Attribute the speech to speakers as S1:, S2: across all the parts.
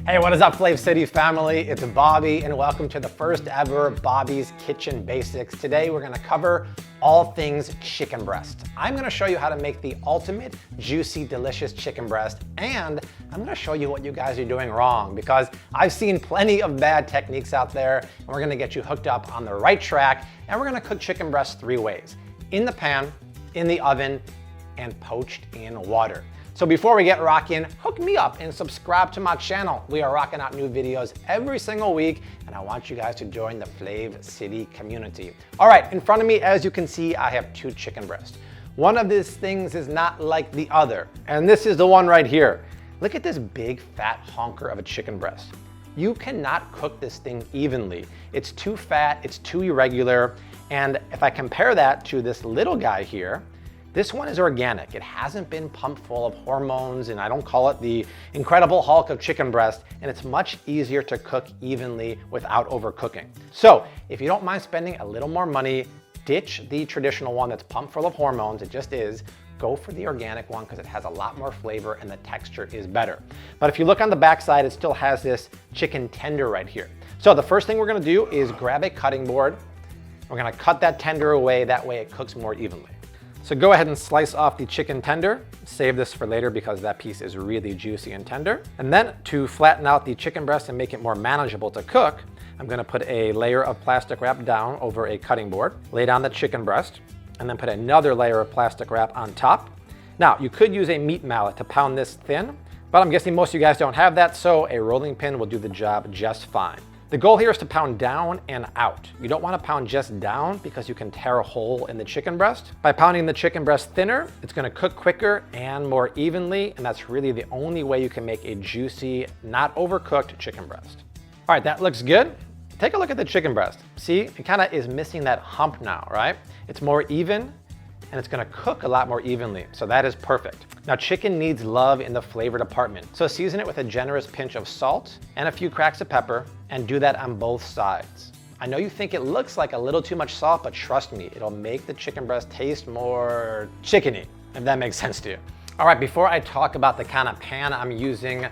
S1: Hey, what is up, Flav City family? It's Bobby, and welcome to the first ever Bobby's Kitchen Basics. Today, we're gonna cover all things chicken breast. I'm gonna show you how to make the ultimate juicy, delicious chicken breast, and I'm gonna show you what you guys are doing wrong, because I've seen plenty of bad techniques out there, and we're gonna get you hooked up on the right track, and we're gonna cook chicken breast 3 ways: in the pan, in the oven, and poached in water. So before we get rocking, hook me up and subscribe to my channel. We are rocking out new videos every single week, and I want you guys to join the Flav City community. All right, in front of me, as you can see, I have 2 chicken breasts. One of these things is not like the other, and this is the one right here. Look at this big fat honker of a chicken breast. You cannot cook this thing evenly. It's too fat, it's too irregular, and if I compare that to this little guy here, this one is organic. It hasn't been pumped full of hormones, and I don't call it the Incredible Hulk of chicken breast, and it's much easier to cook evenly without overcooking. So if you don't mind spending a little more money, ditch the traditional one that's pumped full of hormones. It just is. Go for the organic one because it has a lot more flavor and the texture is better. But if you look on the backside, it still has this chicken tender right here. So the first thing we're gonna do is grab a cutting board. We're gonna cut that tender away, that way it cooks more evenly. So go ahead and slice off the chicken tender. Save this for later because that piece is really juicy and tender. And then to flatten out the chicken breast and make it more manageable to cook, I'm gonna put a layer of plastic wrap down over a cutting board, lay down the chicken breast, and then put another layer of plastic wrap on top. Now, you could use a meat mallet to pound this thin, but I'm guessing most of you guys don't have that, so a rolling pin will do the job just fine. The goal here is to pound down and out. You don't want to pound just down because you can tear a hole in the chicken breast. By pounding the chicken breast thinner, it's going to cook quicker and more evenly, and that's really the only way you can make a juicy, not overcooked chicken breast. All right, that looks good. Take a look at the chicken breast. See, it kind of is missing that hump now, right? It's more even, and it's gonna cook a lot more evenly, so that is perfect. Now, chicken needs love in the flavor department, so season it with a generous pinch of salt and a few cracks of pepper, and do that on both sides. I know you think it looks like a little too much salt, but trust me, it'll make the chicken breast taste more chickeny, if that makes sense to you. All right, before I talk about the kind of pan I'm using,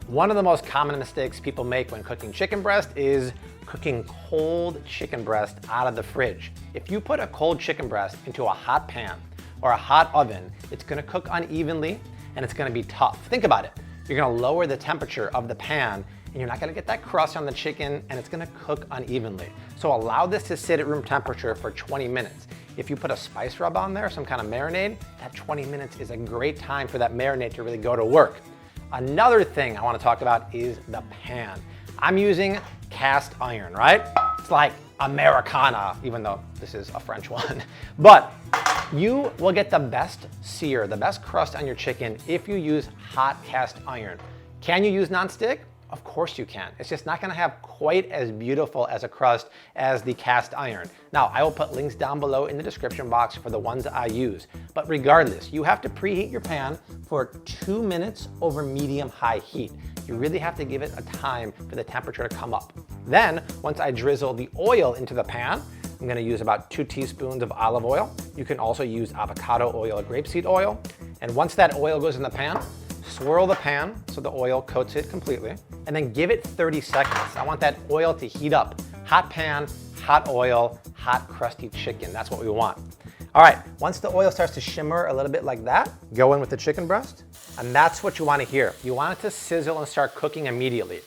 S1: one of the most common mistakes people make when cooking chicken breast is cooking cold chicken breast out of the fridge. If you put a cold chicken breast into a hot pan or a hot oven, it's gonna cook unevenly and it's gonna be tough. Think about it. You're gonna lower the temperature of the pan and you're not gonna get that crust on the chicken and it's gonna cook unevenly. So allow this to sit at room temperature for 20 minutes. If you put a spice rub on there, some kind of marinade, that 20 minutes is a great time for that marinade to really go to work. Another thing I wanna talk about is the pan. I'm using cast iron, right? It's like Americana, even though this is a French one. But you will get the best sear, the best crust on your chicken if you use hot cast iron. Can you use nonstick? Of course you can. It's just not gonna have quite as beautiful as a crust as the cast iron. Now, I will put links down below in the description box for the ones I use. But regardless, you have to preheat your pan for 2 minutes over medium-high heat. You really have to give it a time for the temperature to come up. Then, once I drizzle the oil into the pan, I'm gonna use about 2 teaspoons of olive oil. You can also use avocado oil or grapeseed oil. And once that oil goes in the pan, swirl the pan so the oil coats it completely, and then give it 30 seconds. I want that oil to heat up. Hot pan, hot oil, hot crusty chicken. That's what we want. All right, once the oil starts to shimmer a little bit like that, go in with the chicken breast, and that's what you want to hear. You want it to sizzle and start cooking immediately.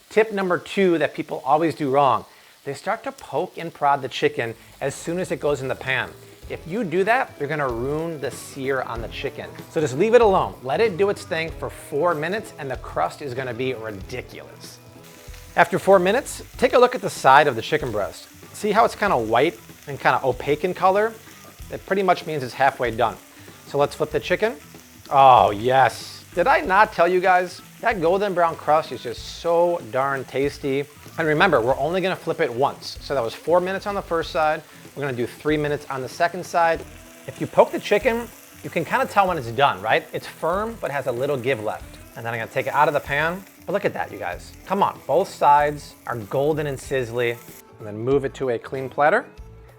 S1: Tip number 2 that people always do wrong, they start to poke and prod the chicken as soon as it goes in the pan. If you do that, you're gonna ruin the sear on the chicken. So just leave it alone. Let it do its thing for 4 minutes and the crust is gonna be ridiculous. After 4 minutes, take a look at the side of the chicken breast. See how it's kind of white and kind of opaque in color? That pretty much means it's halfway done. So let's flip the chicken. Oh yes. Did I not tell you guys? That golden brown crust is just so darn tasty. And remember, we're only gonna flip it once. So that was 4 minutes on the first side. We're gonna do 3 minutes on the second side. If you poke the chicken, you can kind of tell when it's done, right? It's firm, but has a little give left. And then I'm gonna take it out of the pan. But look at that, you guys. Come on, both sides are golden and sizzly. And then move it to a clean platter.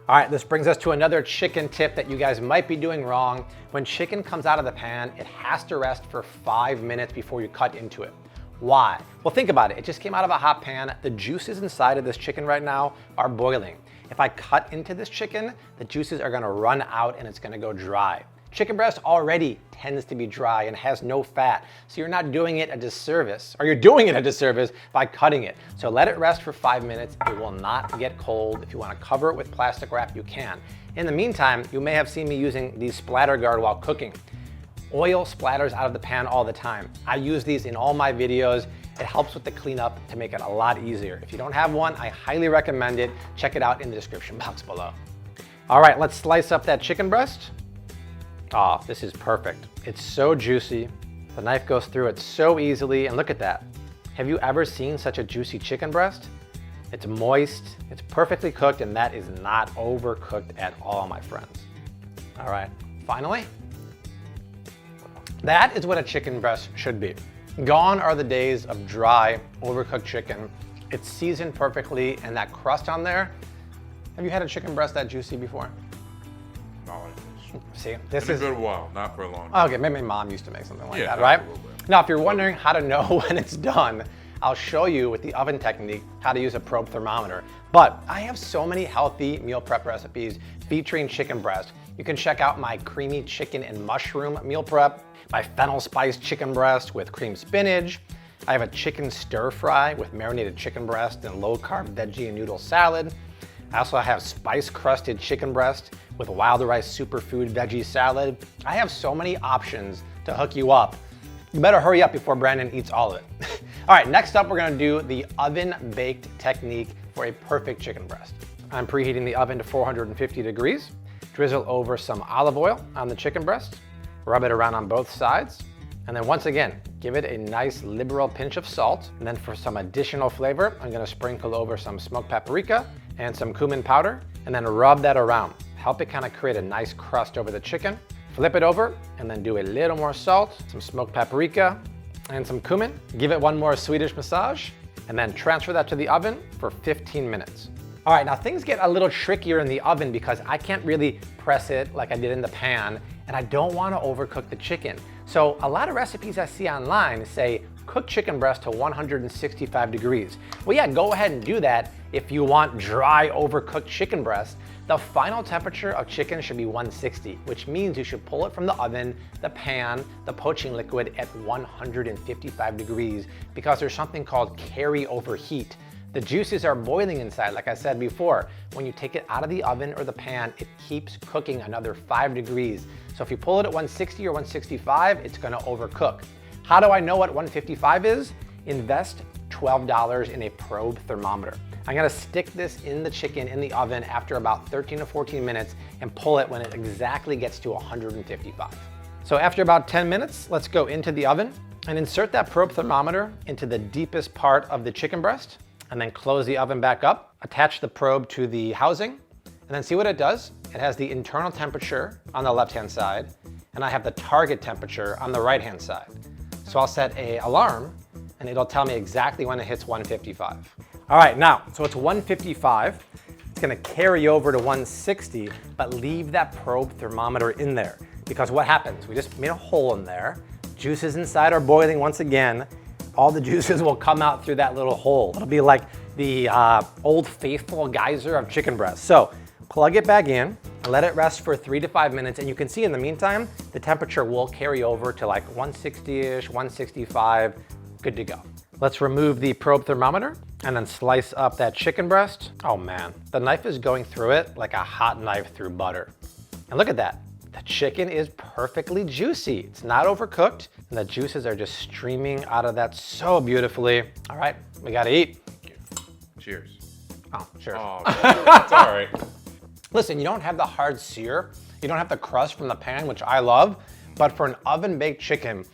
S1: All right, this brings us to another chicken tip that you guys might be doing wrong. When chicken comes out of the pan, it has to rest for 5 minutes before you cut into it. Why? Well, think about it. It just came out of a hot pan. The juices inside of this chicken right now are boiling. If I cut into this chicken, the juices are gonna run out and it's gonna go dry. Chicken breast already tends to be dry and has no fat, so you're not doing it a disservice, or you're doing it a disservice by cutting it. So let it rest for 5 minutes. It will not get cold. If you wanna cover it with plastic wrap, you can. In the meantime, you may have seen me using these splatter guard while cooking. Oil splatters out of the pan all the time. I use these in all my videos. It helps with the cleanup to make it a lot easier. If you don't have one, I highly recommend it. Check it out in the description box below. All right, let's slice up that chicken breast. Oh, this is perfect. It's so juicy. The knife goes through it so easily, and look at that. Have you ever seen such a juicy chicken breast? It's moist, it's perfectly cooked, and that is not overcooked at all, my friends. All right, finally, that is what a chicken breast should be. Gone are the days of dry, overcooked chicken. It's seasoned perfectly, and that crust on there. Have you had a chicken breast that juicy before?
S2: No.
S1: See, this is
S2: a good while, not for a long time.
S1: Okay, maybe mom used to make something like that,
S2: a
S1: right?
S2: little bit.
S1: Now, if you're wondering how to know when it's done, I'll show you with the oven technique how to use a probe thermometer. But I have so many healthy meal prep recipes featuring chicken breast. You can check out my creamy chicken and mushroom meal prep, my fennel spiced chicken breast with cream spinach. I have a chicken stir fry with marinated chicken breast and low carb veggie and noodle salad. I also have spice crusted chicken breast with wild rice superfood veggie salad. I have so many options to hook you up. You better hurry up before Brandon eats all of it. All right, next up, we're gonna do the oven baked technique for a perfect chicken breast. I'm preheating the oven to 450 degrees. Drizzle over some olive oil on the chicken breast. Rub it around on both sides. And then once again, give it a nice liberal pinch of salt. And then for some additional flavor, I'm gonna sprinkle over some smoked paprika and some cumin powder, and then rub that around. Help it kind of create a nice crust over the chicken. Flip it over, and then do a little more salt, some smoked paprika, and some cumin. Give it one more Swedish massage, and then transfer that to the oven for 15 minutes. All right, now things get a little trickier in the oven because I can't really press it like I did in the pan, and I don't wanna overcook the chicken. So a lot of recipes I see online say cook chicken breast to 165 degrees. Well, yeah, go ahead and do that if you want dry, overcooked chicken breast. The final temperature of chicken should be 160, which means you should pull it from the oven, the pan, the poaching liquid at 155 degrees because there's something called carryover heat. The juices are boiling inside, like I said before. When you take it out of the oven or the pan, it keeps cooking another 5 degrees. So if you pull it at 160 or 165, it's gonna overcook. How do I know what 155 is? Invest $12 in a probe thermometer. I'm gonna stick this in the chicken in the oven after about 13 to 14 minutes and pull it when it exactly gets to 155. So after about 10 minutes, let's go into the oven and insert that probe thermometer into the deepest part of the chicken breast, and then close the oven back up. Attach the probe to the housing, and then see what it does. It has the internal temperature on the left-hand side, and I have the target temperature on the right-hand side. So I'll set an alarm, and it'll tell me exactly when it hits 155. All right, now, so it's 155. It's gonna carry over to 160, but leave that probe thermometer in there. Because what happens? We just made a hole in there. Juices inside are boiling once again. All the juices will come out through that little hole. It'll be like the old faithful geyser of chicken breast. So plug it back in, let it rest for 3 to 5 minutes, and you can see in the meantime, the temperature will carry over to like 160-ish, 165, good to go. Let's remove the probe thermometer and then slice up that chicken breast. Oh man, the knife is going through it like a hot knife through butter. And look at that. The chicken is perfectly juicy. It's not overcooked, and the juices are just streaming out of that so beautifully. All right, we gotta eat.
S2: Cheers.
S1: Oh, cheers.
S2: Oh, it's all right.
S1: Listen, you don't have the hard sear. You don't have the crust from the pan, which I love, but for an oven-baked chicken,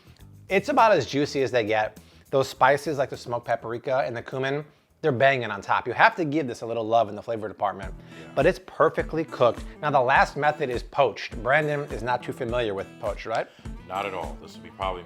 S1: it's about as juicy as they get. Those spices like the smoked paprika and the cumin, they're banging on top. You have to give this a little love in the flavor department, but it's perfectly cooked. Now the last method is poached. Brandon is not too familiar with poached, right?
S2: Not at all. This will be probably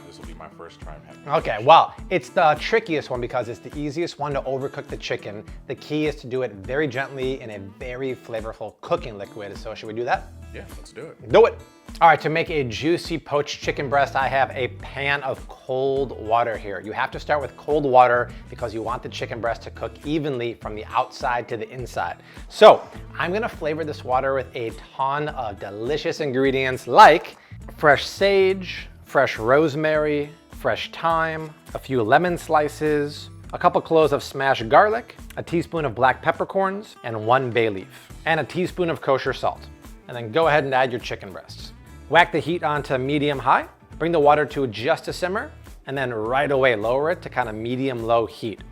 S2: this will be my first time having it.
S1: Okay, well, it's the trickiest one because it's the easiest one to overcook the chicken. The key is to do it very gently in a very flavorful cooking liquid. So should we do that?
S2: Yeah, let's do it.
S1: Do it. All right, to make a juicy poached chicken breast, I have a pan of cold water here. You have to start with cold water because you want the chicken breast to cook evenly from the outside to the inside. So I'm gonna flavor this water with a ton of delicious ingredients like fresh sage, fresh rosemary, fresh thyme, a few lemon slices, a couple cloves of smashed garlic, a teaspoon of black peppercorns, and 1 bay leaf, and a teaspoon of kosher salt. And then go ahead and add your chicken breasts. Whack the heat onto medium-high, bring the water to just a simmer, and then right away lower it to kind of medium-low heat.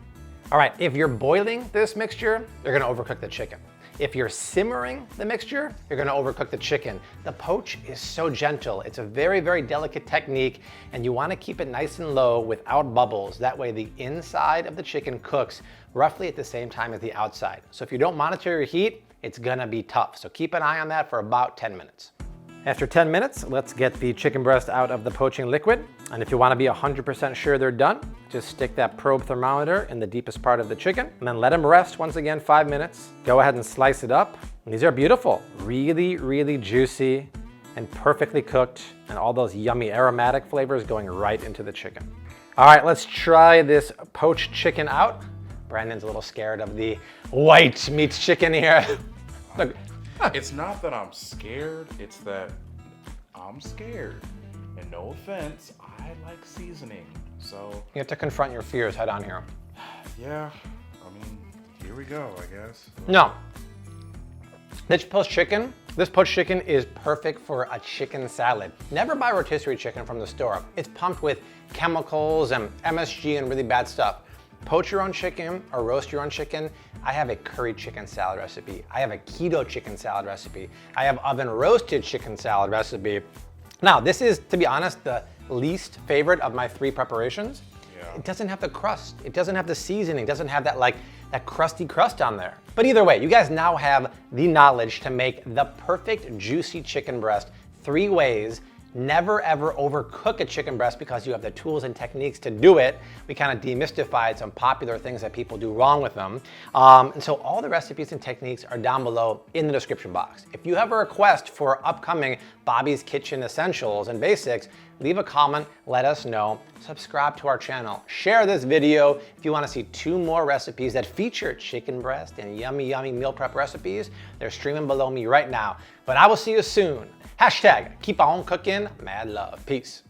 S1: All right, if you're boiling this mixture, you're gonna overcook the chicken. If you're simmering the mixture, you're gonna overcook the chicken. The poach is so gentle. It's a very, very delicate technique, and you wanna keep it nice and low without bubbles. That way the inside of the chicken cooks roughly at the same time as the outside. So if you don't monitor your heat, it's gonna be tough. So keep an eye on that for about 10 minutes. After 10 minutes, let's get the chicken breast out of the poaching liquid. And if you wanna be 100% sure they're done, just stick that probe thermometer in the deepest part of the chicken and then let them rest once again 5 minutes. Go ahead and slice it up. And these are beautiful, really, really juicy and perfectly cooked, and all those yummy aromatic flavors going right into the chicken. All right, let's try this poached chicken out. Brandon's a little scared of the white meat chicken here. Look.
S2: It's not that I'm scared, it's that I'm scared. And no offense, I like seasoning, so.
S1: You have to confront your fears head on here.
S2: Yeah, I mean, here we go, I guess.
S1: No, this poached chicken is perfect for a chicken salad. Never buy rotisserie chicken from the store. It's pumped with chemicals and MSG and really bad stuff. Poach your own chicken or roast your own chicken. I have a curry chicken salad recipe. I have a keto chicken salad recipe. I have oven roasted chicken salad recipe. Now, this is, to be honest, the least favorite of my 3 preparations. Yeah. It doesn't have the crust. It doesn't have the seasoning. It doesn't have that crusty crust on there. But either way, you guys now have the knowledge to make the perfect juicy chicken breast 3 ways. Never ever overcook a chicken breast because you have the tools and techniques to do it. We kind of demystified some popular things that people do wrong with them. And so all the recipes and techniques are down below in the description box. If you have a request for upcoming Bobby's Kitchen Essentials and Basics, leave a comment, let us know. Subscribe to our channel. Share this video if you want to see 2 more recipes that feature chicken breast and yummy, yummy meal prep recipes. They're streaming below me right now. But I will see you soon. Hashtag keep on cooking, mad love. Peace.